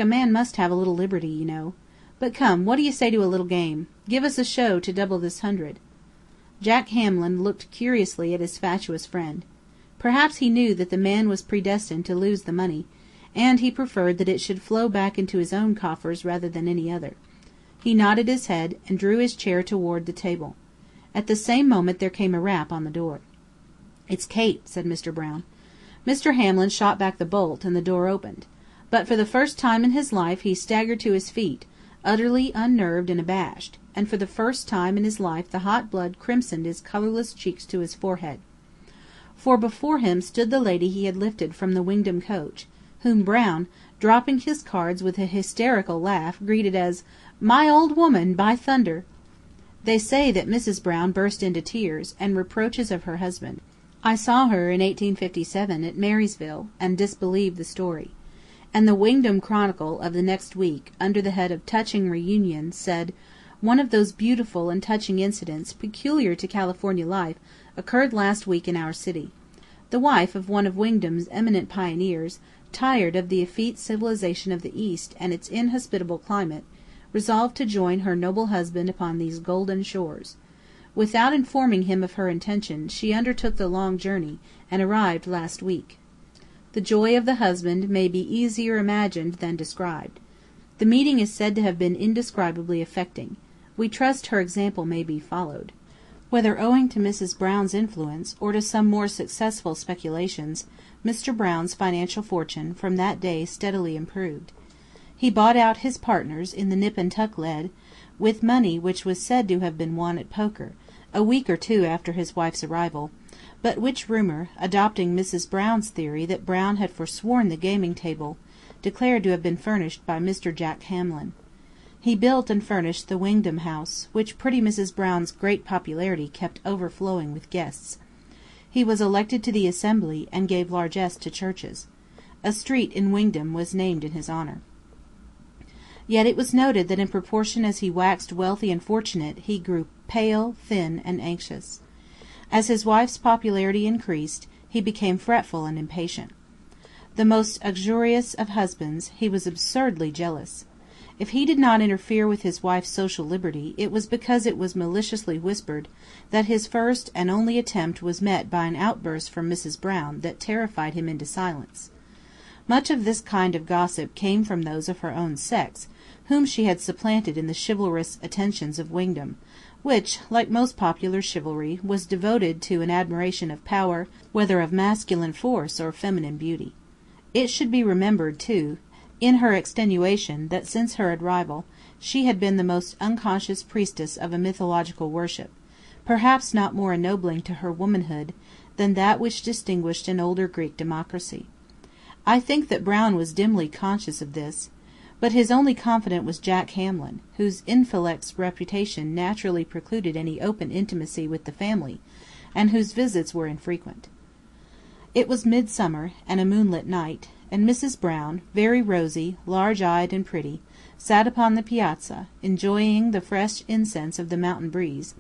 Jack, a man must have a little liberty, you know. But come, what do you say to a little game? Give us a show to double this 100." Jack Hamlin looked curiously at his fatuous friend. Perhaps he knew that the man was predestined to lose the money, and he preferred that it should flow back into his own coffers rather than any other. He nodded his head, and drew his chair toward the table. At the same moment there came a rap on the door. "It's Kate," said Mr. Brown. Mr. Hamlin shot back the bolt, and the door opened. But for the first time in his life he staggered to his feet, utterly unnerved and abashed, and for the first time in his life the hot blood crimsoned his colourless cheeks to his forehead. For before him stood the lady he had lifted from the Wingdam coach, whom Brown, dropping his cards with a hysterical laugh, greeted as "My old woman, by thunder!" They say that Mrs. Brown burst into tears, and reproaches of her husband. I saw her in 1857 at Marysville, and disbelieved the story. And the Wingdam Chronicle of the next week, under the head of "Touching Reunion," said, "One of those beautiful and touching incidents peculiar to California life occurred last week in our city. The wife of one of Wingdam's eminent pioneers, tired of the effete civilization of the East and its inhospitable climate, resolved to join her noble husband upon these golden shores. Without informing him of her intention, she undertook the long journey, and arrived last week. The joy of the husband may be easier imagined than described. The meeting is said to have been indescribably affecting. We trust her example may be followed." Whether owing to Mrs. Brown's influence, or to some more successful speculations, Mr. Brown's financial fortune from that day steadily improved. He bought out his partners in the Nip and Tuck lead, with money which was said to have been won at poker, a week or two after his wife's arrival, but which rumour, adopting Mrs. Brown's theory that Brown had forsworn the gaming table, declared to have been furnished by Mr. Jack Hamlin. He built and furnished the Wingdam house, which pretty Mrs. Brown's great popularity kept overflowing with guests. He was elected to the Assembly, and gave largesse to churches. A street in Wingdam was named in his honour. Yet it was noted that in proportion as he waxed wealthy and fortunate, he grew pale, thin, and anxious. As his wife's popularity increased, he became fretful and impatient. The most uxorious of husbands, he was absurdly jealous. If he did not interfere with his wife's social liberty, it was because it was maliciously whispered that his first and only attempt was met by an outburst from Mrs. Brown that terrified him into silence. Much of this kind of gossip came from those of her own sex, whom she had supplanted in the chivalrous attentions of Wingdam, which, like most popular chivalry, was devoted to an admiration of power, whether of masculine force or feminine beauty. It should be remembered, too, in her extenuation, that since her arrival she had been the most unconscious priestess of a mythological worship, perhaps not more ennobling to her womanhood than that which distinguished an older Greek democracy. I think that Brown was dimly conscious of this, but his only confidant was Jack Hamlin, whose infelix reputation naturally precluded any open intimacy with the family, and whose visits were infrequent. It was midsummer, and a moonlit night, and Mrs. Brown, very rosy, large-eyed, and pretty, sat upon the piazza, enjoying the fresh incense of the mountain breeze,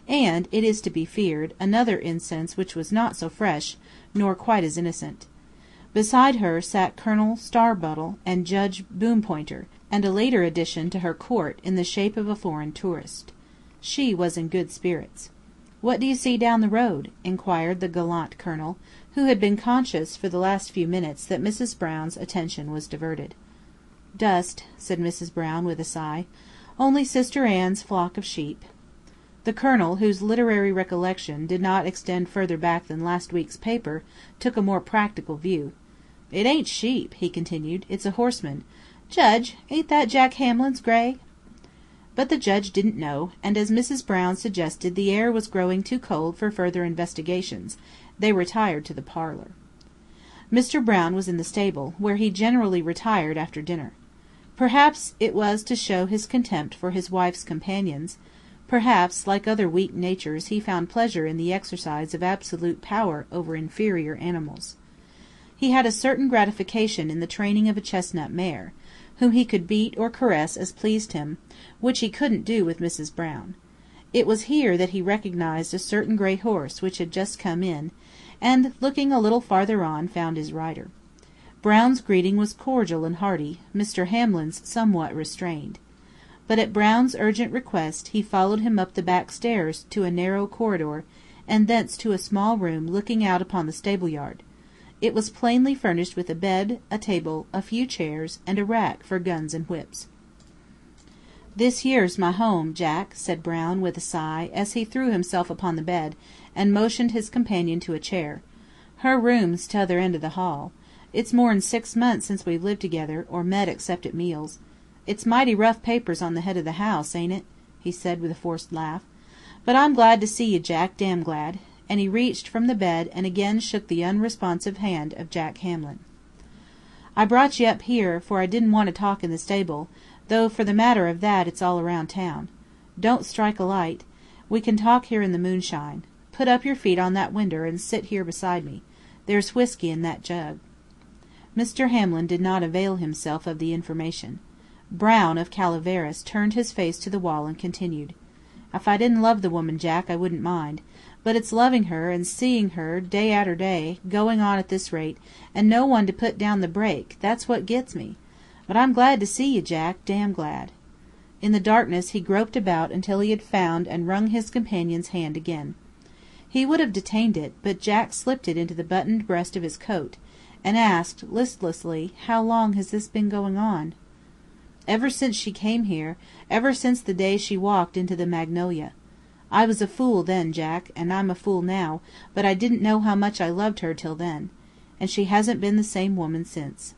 and, it is to be feared, another incense which was not so fresh, nor quite as innocent. Beside her sat Colonel Starbottle and Judge Boompointer, and a later addition to her court in the shape of a foreign tourist. She was in good spirits. "What do you see down the road?" inquired the gallant colonel, who had been conscious for the last few minutes that Mrs. Brown's attention was diverted. "Dust," said Mrs. Brown with a sigh. "Only Sister Anne's flock of sheep." The colonel, whose literary recollection did not extend further back than last week's paper, took a more practical view. "It ain't sheep," he continued. "It's a horseman. Judge, ain't that Jack Hamlin's grey?" But the judge didn't know, and as Mrs. Brown suggested the air was growing too cold for further investigations, they retired to the parlour. Mr. Brown was in the stable, where he generally retired after dinner. Perhaps it was to show his contempt for his wife's companions. Perhaps, like other weak natures, he found pleasure in the exercise of absolute power over inferior animals. He had a certain gratification in the training of a chestnut mare, whom he could beat or caress as pleased him, which he couldn't do with Mrs. Brown. It was here that he recognized a certain grey horse which had just come in, and, looking a little farther on, found his rider. Brown's greeting was cordial and hearty, Mr. Hamlin's somewhat restrained. But at Brown's urgent request he followed him up the back stairs to a narrow corridor, and thence to a small room looking out upon the stable-yard. It was plainly furnished with a bed, a table, a few chairs, and a rack for guns and whips. "This here's my home, Jack," said Brown, with a sigh, as he threw himself upon the bed, and motioned his companion to a chair. "Her room's t'other end of the hall. It's more'n 6 months since we've lived together, or met except at meals. It's mighty rough papers on the head of the house, ain't it?" he said with a forced laugh. "But I'm glad to see you, Jack, damn glad," and he reached from the bed and again shook the unresponsive hand of Jack Hamlin. "I brought you up here, for I didn't want to talk in the stable, though for the matter of that it's all around town. Don't strike a light. We can talk here in the moonshine. Put up your feet on that winder and sit here beside me. There's whiskey in that jug." Mr. Hamlin did not avail himself of the information. Brown of Calavares turned his face to the wall and continued: "If I didn't love the woman, Jack, I wouldn't mind. But it's loving her, and seeing her, day arter day, going on at this rate, and no one to put down the brake, that's what gets me. But I'm glad to see you, Jack, damn glad." In the darkness he groped about until he had found and wrung his companion's hand again. He would have detained it, but Jack slipped it into the buttoned breast of his coat, and asked, listlessly, "How long has this been going on?" "Ever since she came here, ever since the day she walked into the Magnolia. I was a fool then, Jack, and I'm a fool now, but I didn't know how much I loved her till then. And she hasn't been the same woman since.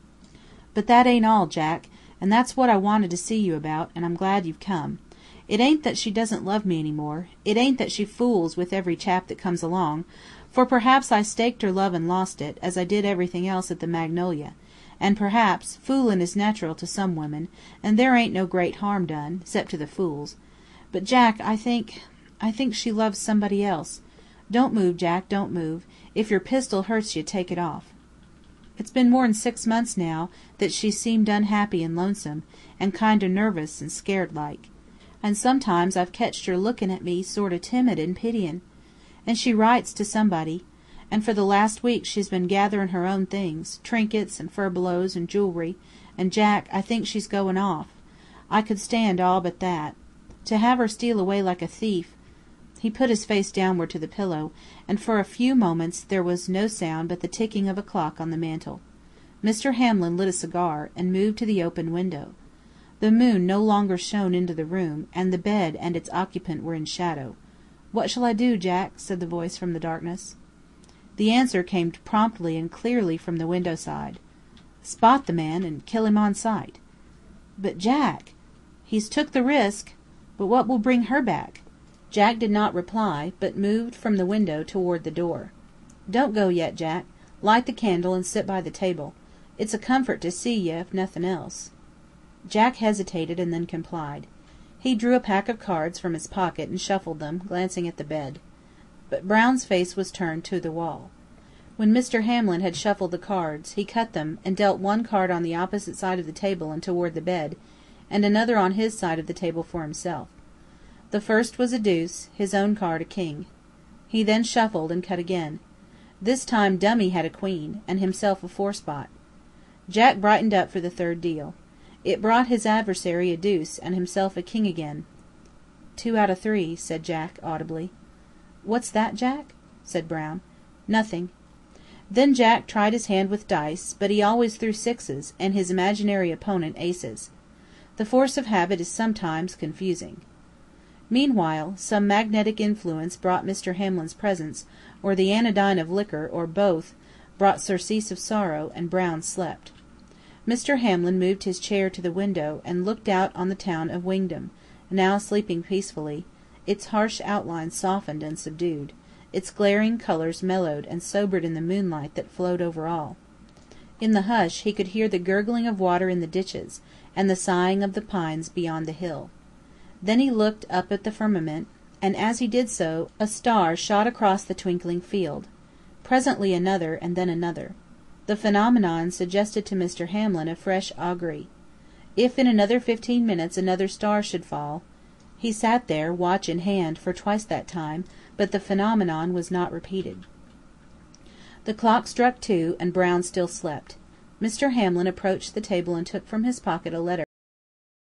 But that ain't all, Jack, and that's what I wanted to see you about, and I'm glad you've come. It ain't that she doesn't love me any more. It ain't that she fools with every chap that comes along, for perhaps I staked her love and lost it, as I did everything else at the Magnolia, and perhaps foolin' is natural to some women, and there ain't no great harm done, 'cept to the fools. But, Jack, I think she loves somebody else. Don't move, Jack, don't move. If your pistol hurts you, take it off. It's been more'n 6 months now that she's seemed unhappy and lonesome, and kinder nervous and scared like. And sometimes I've ketched her lookin' at me sort o' timid and pityin'. And she writes to somebody, and for the last week she's been gatherin' her own things, trinkets and furbelows and jewelry, and Jack, I think she's goin' off. I could stand all but that. To have her steal away like a thief—" He put his face downward to the pillow, and for a few moments there was no sound but the ticking of a clock on the mantel. Mr. Hamlin lit a cigar, and moved to the open window. The moon no longer shone into the room, and the bed and its occupant were in shadow. "What shall I do, Jack?" said the voice from the darkness. The answer came promptly and clearly from the window side. "Spot the man, and kill him on sight." "But, Jack—" "He's took the risk. But what will bring her back?" Jack did not reply, but moved from the window toward the door. "Don't go yet, Jack. Light the candle and sit by the table. It's a comfort to see ye, if nothin' else." Jack hesitated, and then complied. He drew a pack of cards from his pocket and shuffled them, glancing at the bed. But Brown's face was turned to the wall. When Mr. Hamlin had shuffled the cards, he cut them, and dealt one card on the opposite side of the table and toward the bed, and another on his side of the table for himself. The first was a deuce, his own card a king. He then shuffled and cut again. This time Dummy had a queen, and himself a 4-spot. Jack brightened up for the third deal. It brought his adversary a deuce, and himself a king again. 2 out of 3, said Jack, audibly. "What's that, Jack?" said Brown. "Nothing." Then Jack tried his hand with dice, but he always threw 6s, and his imaginary opponent aces. The force of habit is sometimes confusing. Meanwhile, some magnetic influence brought Mr. Hamlin's presence, or the anodyne of liquor, or both, brought surcease of sorrow, and Brown slept. Mr. Hamlin moved his chair to the window, and looked out on the town of Wingdam, now sleeping peacefully, its harsh outlines softened and subdued, its glaring colours mellowed and sobered in the moonlight that flowed over all. In the hush he could hear the gurgling of water in the ditches, and the sighing of the pines beyond the hill. Then he looked up at the firmament, and as he did so, a star shot across the twinkling field. Presently another, and then another. The phenomenon suggested to Mr. Hamlin a fresh augury. If in another 15 minutes another star should fall— He sat there, watch in hand, for twice that time, but the phenomenon was not repeated. The clock struck 2, and Brown still slept. Mr. Hamlin approached the table and took from his pocket a letter.